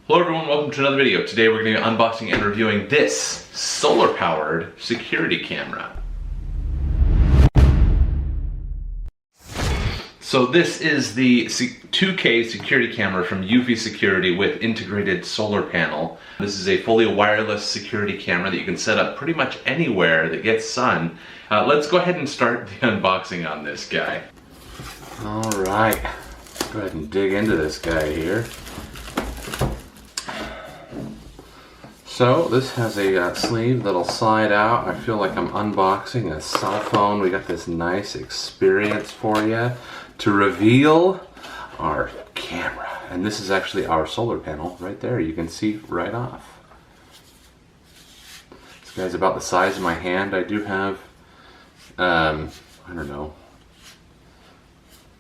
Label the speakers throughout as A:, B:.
A: Hello everyone, welcome to another video. Today we're going to be unboxing and reviewing this solar-powered security camera. So this is the 2K security camera from Eufy Security with integrated solar panel. This is a fully wireless security camera that you can set up pretty much anywhere that gets sun. Let's go ahead and start the unboxing on this guy.
B: Alright, let's go ahead and dig into this guy here. So this has a sleeve that'll slide out. I feel like I'm unboxing a cell phone. We got this nice experience for you to reveal our camera. And this is actually our solar panel right there. You can see right off. This guy's about the size of my hand. I do have, I don't know,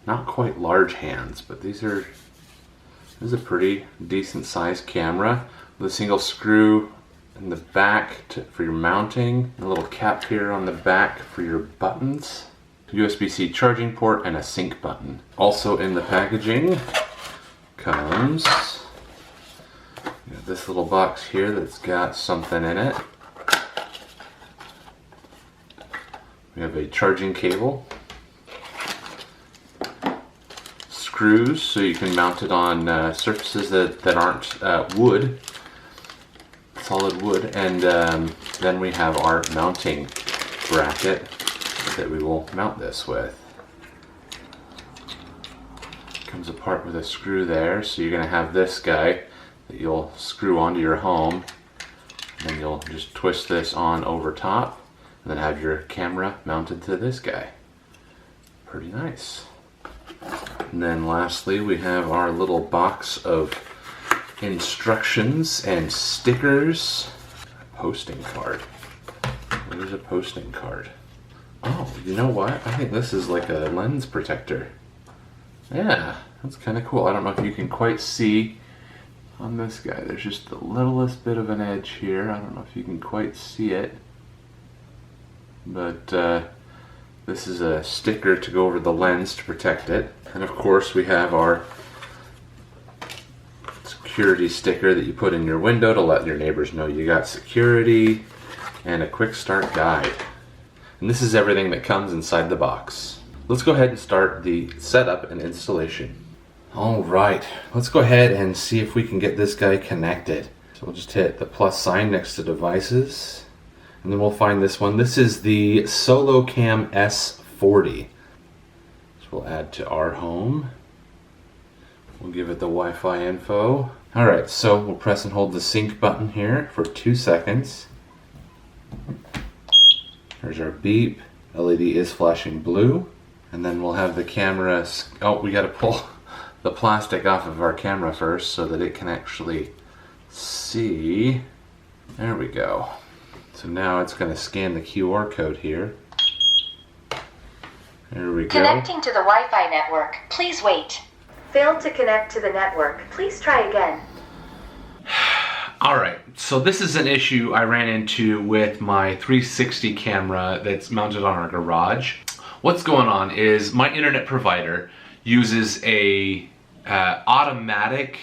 B: not quite large hands, but this is a pretty decent sized camera with a single screw in the back for your mounting, a little cap here on the back for your buttons, USB-C charging port, and a sync button. Also in the packaging comes this little box here that's got something in it. We have a charging cable, screws so you can mount it on surfaces that aren't wood, solid wood, and then we have our mounting bracket that we will mount this with. Comes apart with a screw there, so you're going to have this guy that you'll screw onto your home, and then you'll just twist this on over top, and then have your camera mounted to this guy. Pretty nice. And then lastly, we have our little box of instructions and stickers. A posting card. What is a posting card? Oh, you know what? I think this is like a lens protector. Yeah, that's kind of cool. I don't know if you can quite see on this guy. There's just the littlest bit of an edge here. I don't know if you can quite see it. But this is a sticker to go over the lens to protect it. And of course we have our security sticker that you put in your window to let your neighbors know you got security, and a quick start guide. And this is everything that comes inside the box. Let's go ahead and start the setup and installation. Alright, let's go ahead and see if we can get this guy connected. So we'll just hit the plus sign next to devices, and then we'll find this one. This is the SoloCam S40. So we'll add to our home. We'll give it the Wi-Fi info. Alright, so we'll press and hold the sync button here for 2 seconds. There's our beep. LED is flashing blue. And then we'll have the camera... Oh, we gotta pull the plastic off of our camera first so that it can actually see. There we go. So now it's gonna scan the QR code here. There we go.
C: Connecting to the Wi-Fi network. Please wait. Failed to connect to the network. Please try again.
A: Alright, so this is an issue I ran into with my 360 camera that's mounted on our garage. What's going on is my internet provider uses a automatic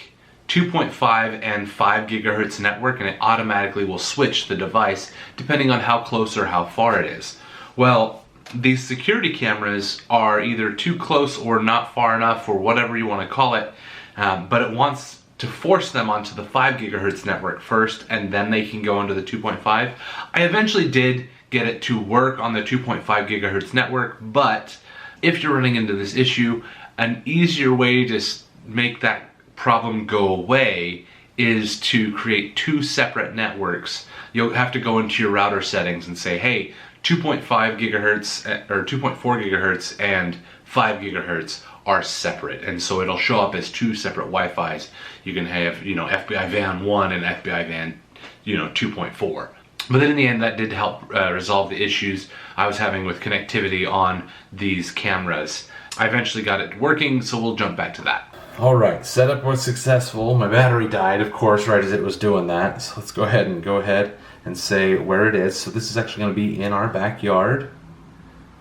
A: 2.5 and 5 gigahertz network, and it automatically will switch the device depending on how close or how far it is. Well, these security cameras are either too close or not far enough, or whatever you want to call it, but it wants to force them onto the 5 gigahertz network first, and then they can go into the 2.5. I eventually did get it to work on the 2.5 gigahertz network, but if you're running into this issue, an easier way to make that problem go away is to create 2 separate networks. You'll have to go into your router settings and say, hey, 2.5 gigahertz or 2.4 gigahertz and 5 gigahertz are separate, and so it'll show up as 2 separate Wi-Fis. You can have, FBI VAN 1 and FBI VAN, 2.4. But then in the end, that did help resolve the issues I was having with connectivity on these cameras. I eventually got it working, so we'll jump back to that.
B: Alright, setup was successful. My battery died, of course, right as it was doing that. So let's go ahead and say where it is. So this is actually going to be in our backyard.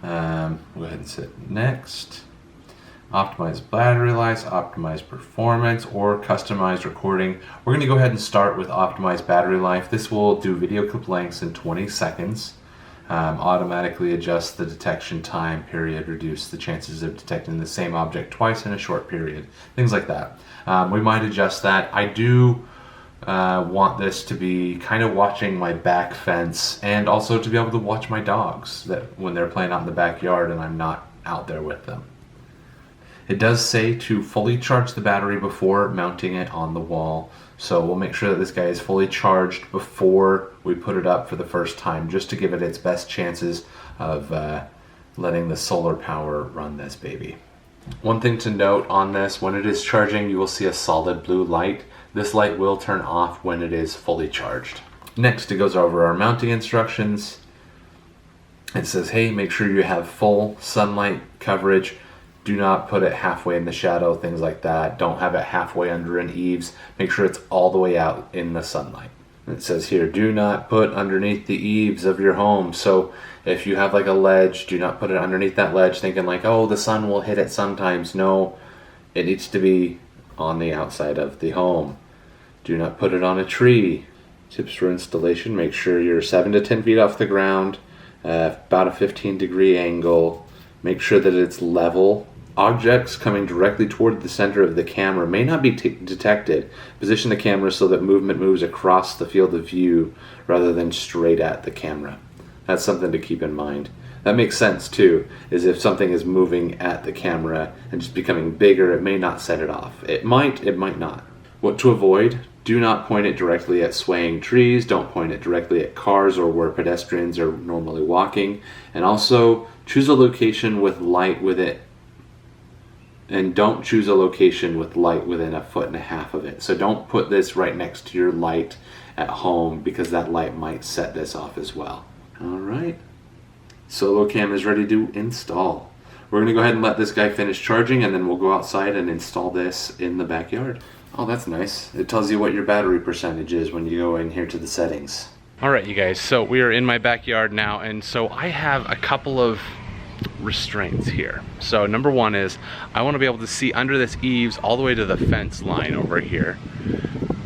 B: We'll go ahead and sit next.
D: optimized battery life, optimized performance, or customized recording. We're going to go ahead and start with optimized battery life. This will do video clip lengths in 20 seconds. Automatically adjust the detection time period, reduce the chances of detecting the same object twice in a short period, things like that. We might adjust that. I do want this to be kind of watching my back fence, and also to be able to watch my dogs that when they're playing out in the backyard and I'm not out there with them. It does say to fully charge the battery before mounting it on the wall, so we'll make sure that this guy is fully charged before we put it up for the first time, just to give it its best chances of letting the solar power run this baby. One thing to note on this, when it is charging, you will see a solid blue light. This light will turn off when it is fully charged. Next, it goes over our mounting instructions. It says, hey, make sure you have full sunlight coverage. Do not put it halfway in the shadow, things like that. Don't have it halfway under an eaves. Make sure it's all the way out in the sunlight. It says here, do not put underneath the eaves of your home. So if you have like a ledge, do not put it underneath that ledge thinking like, oh, the sun will hit it sometimes. No, it needs to be on the outside of the home. Do not put it on a tree. Tips for installation, make sure you're 7 to 10 feet off the ground, about a 15-degree angle. Make sure that it's level. Objects coming directly toward the center of the camera may not be detected. Position the camera so that movement moves across the field of view rather than straight at the camera. That's something to keep in mind. That makes sense too, is if something is moving at the camera and just becoming bigger, it may not set it off. It might not. What to avoid? Do not point it directly at swaying trees. Don't point it directly at cars or where pedestrians are normally walking. And also, choose a location with light with it. And don't choose a location with light within 1.5 feet of it. So don't put this right next to your light at home, because that light might set this off as well. All right. SoloCam is ready to install. We're going to go ahead and let this guy finish charging, and then we'll go outside and install this in the backyard. Oh, that's nice. It tells you what your battery percentage is when you go in here to the settings.
A: All right, you guys, so we are in my backyard now, and so I have a couple of restraints here. So number one is I want to be able to see under this eaves all the way to the fence line over here,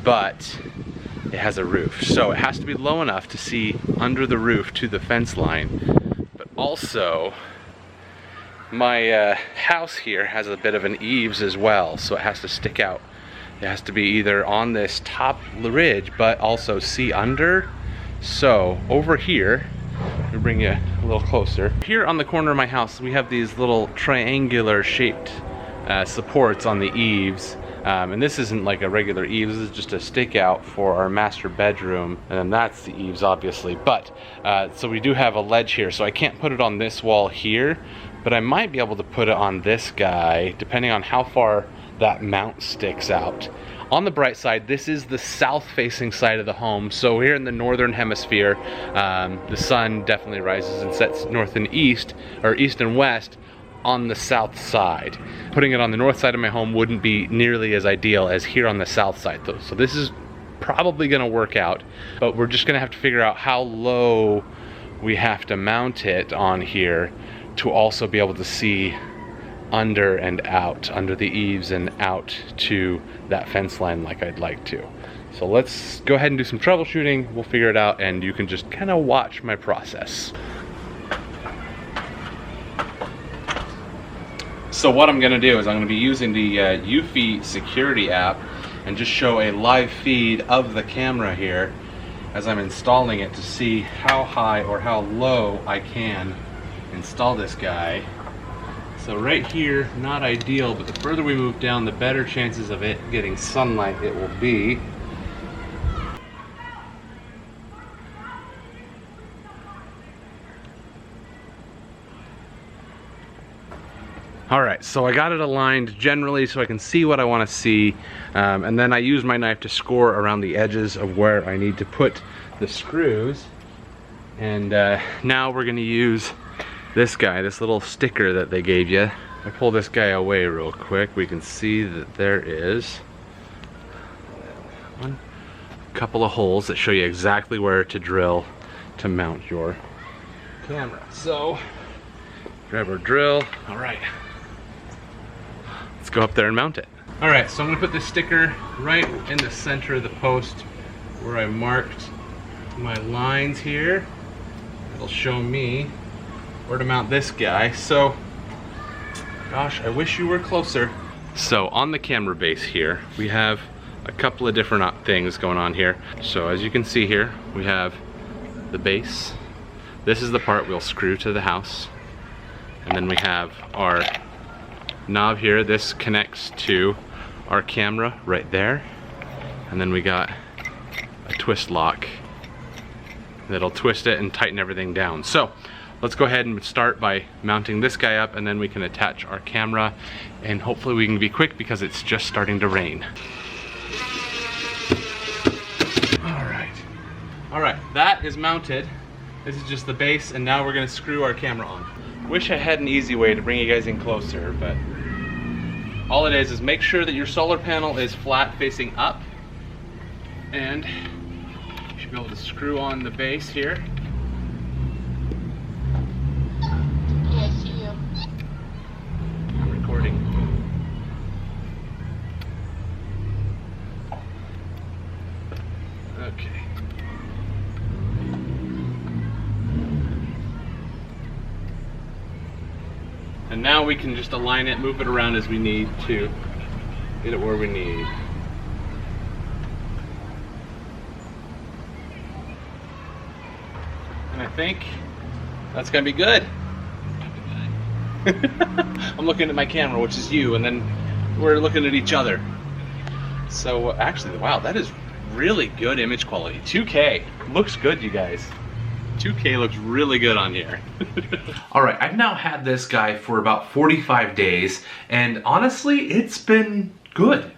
A: but it has a roof, so it has to be low enough to see under the roof to the fence line. But also my house here has a bit of an eaves as well, so it has to stick out. It has to be either on this top ridge but also see under. So over here, I'll bring you a little closer. Here on the corner of my house, we have these little triangular shaped supports on the eaves. And this isn't like a regular eaves, this is just a stick out for our master bedroom. And then that's the eaves, obviously. But, so we do have a ledge here, so I can't put it on this wall here, but I might be able to put it on this guy, depending on how far that mount sticks out. On the bright side, this is the south-facing side of the home, so here in the northern hemisphere, the sun definitely rises and sets north and east, or east and west, on the south side. Putting it on the north side of my home wouldn't be nearly as ideal as here on the south side, though. So this is probably going to work out, but we're just going to have to figure out how low we have to mount it on here to also be able to see under and out, under the eaves and out to that fence line like I'd like to. So let's go ahead and do some troubleshooting. We'll figure it out, and you can just kind of watch my process. So what I'm going to do is I'm going to be using the Eufy security app and just show a live feed of the camera here as I'm installing it to see how high or how low I can install this guy. So right here, not ideal, but the further we move down, the better chances of it getting sunlight it will be. Alright, so I got it aligned generally so I can see what I want to see, and then I use my knife to score around the edges of where I need to put the screws. And now we're going to use this guy, this little sticker that they gave you. I pull this guy away real quick. We can see that there is a couple of holes that show you exactly where to drill to mount your camera. So grab our drill. All right. let's go up there and mount it. All right, so I'm gonna put this sticker right in the center of the post where I marked my lines here. It'll show me where to mount this guy. So, gosh, I wish you were closer. So on the camera base here, we have a couple of different things going on here. So as you can see here, we have the base. This is the part we'll screw to the house. And then we have our knob here. This connects to our camera right there. And then we got a twist lock that'll twist it and tighten everything down. So let's go ahead and start by mounting this guy up, and then we can attach our camera, and hopefully we can be quick because it's just starting to rain. All right, that is mounted. This is just the base, and now we're gonna screw our camera on. Wish I had an easy way to bring you guys in closer, but all it is make sure that your solar panel is flat facing up, and you should be able to screw on the base here.
E: Yeah, I see you.
A: I'm recording. Okay. And now we can just align it, move it around as we need to get it where we need. And I think that's gonna be good. I'm looking at my camera, which is you, and then we're looking at each other. So actually, wow, that is really good image quality. 2K, looks good, you guys. 2K looks really good on here. All right, I've now had this guy for about 45 days, and honestly, it's been good.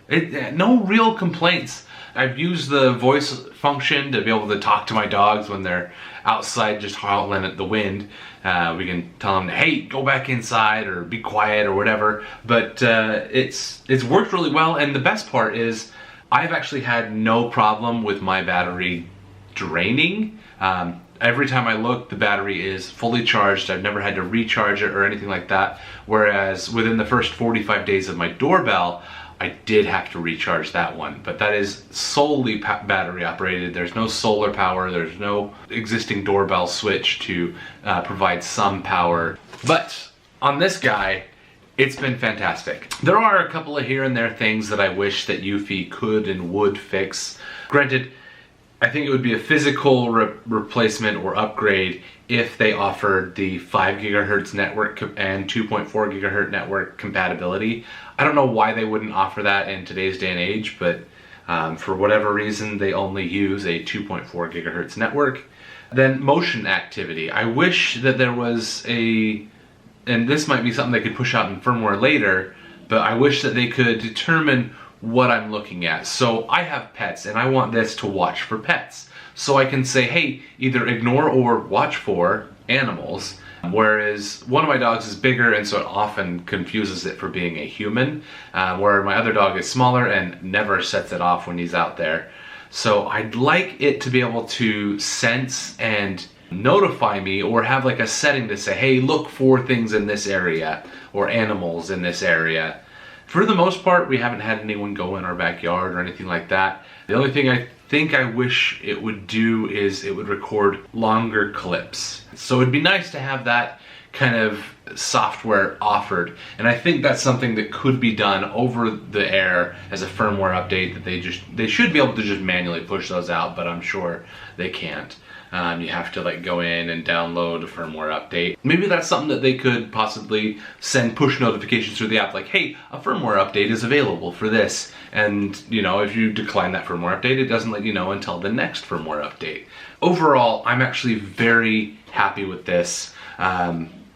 A: No real complaints. I've used the voice function to be able to talk to my dogs when they're outside just howling at the wind. We can tell them, hey, go back inside or be quiet or whatever. But it's worked really well, and the best part is I've actually had no problem with my battery draining. Every time I look, the battery is fully charged. I've never had to recharge it or anything like that. Whereas within the first 45 days of my doorbell, I did have to recharge that one. But that is solely battery operated. There's no solar power. There's no existing doorbell switch to provide some power. But on this guy, it's been fantastic. There are a couple of here and there things that I wish that Eufy could and would fix. Granted, I think it would be a physical replacement or upgrade if they offered the 5 gigahertz network and 2.4 gigahertz network compatibility. I don't know why they wouldn't offer that in today's day and age, but for whatever reason, they only use a 2.4 gigahertz network. Then motion activity. I wish that there was and this might be something they could push out in firmware later, but I wish that they could determine what I'm looking at. So I have pets and I want this to watch for pets. So I can say, hey, either ignore or watch for animals. Whereas one of my dogs is bigger and so it often confuses it for being a human. Where my other dog is smaller and never sets it off when he's out there. So I'd like it to be able to sense and notify me or have like a setting to say, hey, look for things in this area or animals in this area. For the most part, we haven't had anyone go in our backyard or anything like that. The only thing I think I wish it would do is it would record longer clips. So it'd be nice to have that kind of software offered. And I think that's something that could be done over the air as a firmware update, that they should be able to just manually push those out, but I'm sure they can't. You have to like go in and download a firmware update. Maybe that's something that they could possibly send push notifications through the app, like, hey, a firmware update is available for this. And you know, if you decline that firmware update, it doesn't let you know until the next firmware update. Overall, I'm actually very happy with this.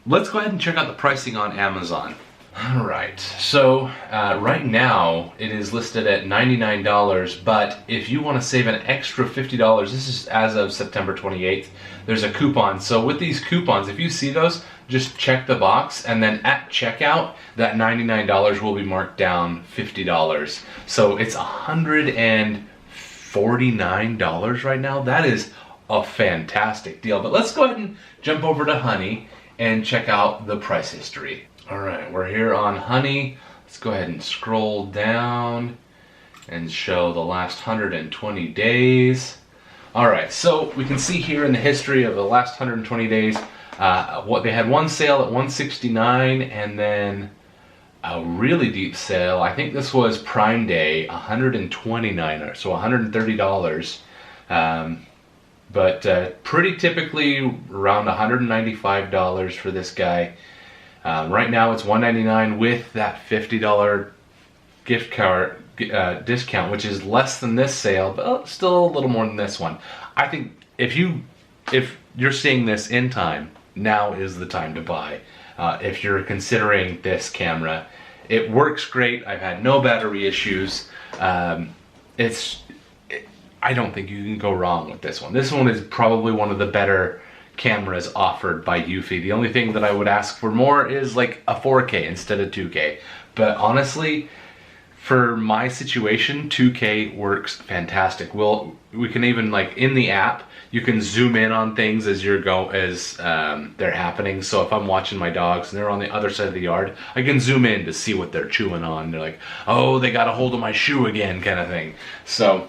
A: Let's go ahead and check out the pricing on Amazon. Alright, so right now it is listed at $99, but if you want to save an extra $50, this is as of September 28th, there's a coupon. So with these coupons, if you see those, just check the box, and then at checkout, that $99 will be marked down $50. So it's $149 right now. That is a fantastic deal. But let's go ahead and jump over to Honey and check out the price history. All right, we're here on Honey. Let's go ahead and scroll down and show the last 120 days. All right, so we can see here in the history of the last 120 days, what they had one sale at $169, and then a really deep sale. I think this was Prime Day, $129, so $130. But pretty typically around $195 for this guy. Right now it's $199 with that $50 gift card discount, which is less than this sale, but still a little more than this one. I think if you're seeing this in time, now is the time to buy. If you're considering this camera, it works great. I've had no battery issues. I don't think you can go wrong with this one. This one is probably one of the better cameras offered by Eufy. The only thing that I would ask for more is like a 4K instead of 2K. But honestly, for my situation, 2K works fantastic. We can even, like, in the app, you can zoom in on things as they're happening. So if I'm watching my dogs and they're on the other side of the yard, I can zoom in to see what they're chewing on. They're like, oh, they got a hold of my shoe again, kind of thing. So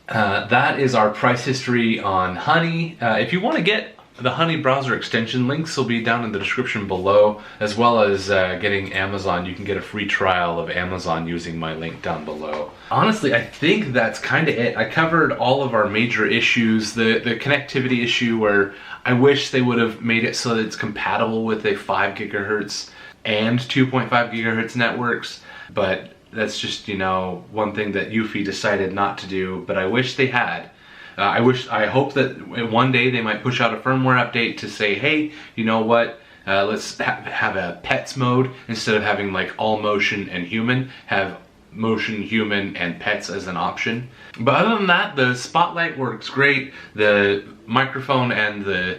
A: that is our price history on Honey. If you want to get the Honey browser extension, links will be down in the description below, as well as getting Amazon. You can get a free trial of Amazon using my link down below. Honestly, I think that's kind of it. I covered all of our major issues. The connectivity issue, where I wish they would have made it so that it's compatible with a 5 gigahertz and 2.5 gigahertz networks, but that's just, one thing that Eufy decided not to do, but I wish they had. I hope that one day they might push out a firmware update to say, hey, you know what, let's have a pets mode instead of having like all motion and human, have motion, human, and pets as an option. But other than that, the spotlight works great. The microphone and the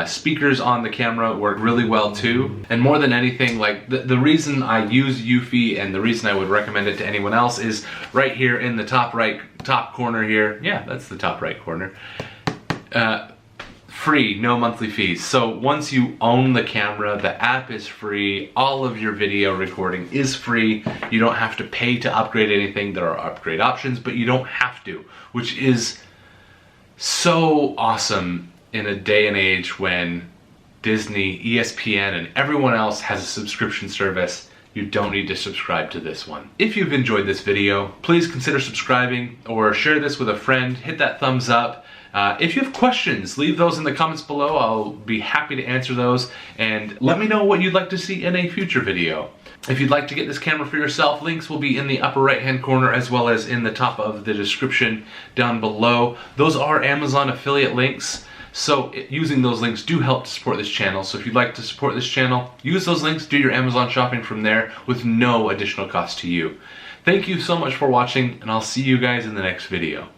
A: speakers on the camera work really well too. And more than anything, like the reason I use Eufy and the reason I would recommend it to anyone else is right here in the top corner here. Yeah, that's the top right corner. Free, no monthly fees. So once you own the camera, the app is free. All of your video recording is free. You don't have to pay to upgrade anything. There are upgrade options, but you don't have to, which is so awesome in a day and age when Disney, ESPN, and everyone else has a subscription service. You don't need to subscribe to this one. If you've enjoyed this video, please consider subscribing or share this with a friend. Hit that thumbs up. If you have questions, leave those in the comments below. I'll be happy to answer those, and let me know what you'd like to see in a future video. If you'd like to get this camera for yourself, links will be in the upper right hand corner as well as in the top of the description down below. Those are Amazon affiliate links, so using those links do help to support this channel. So if you'd like to support this channel, use those links, do your Amazon shopping from there with no additional cost to you. Thank you so much for watching, and I'll see you guys in the next video.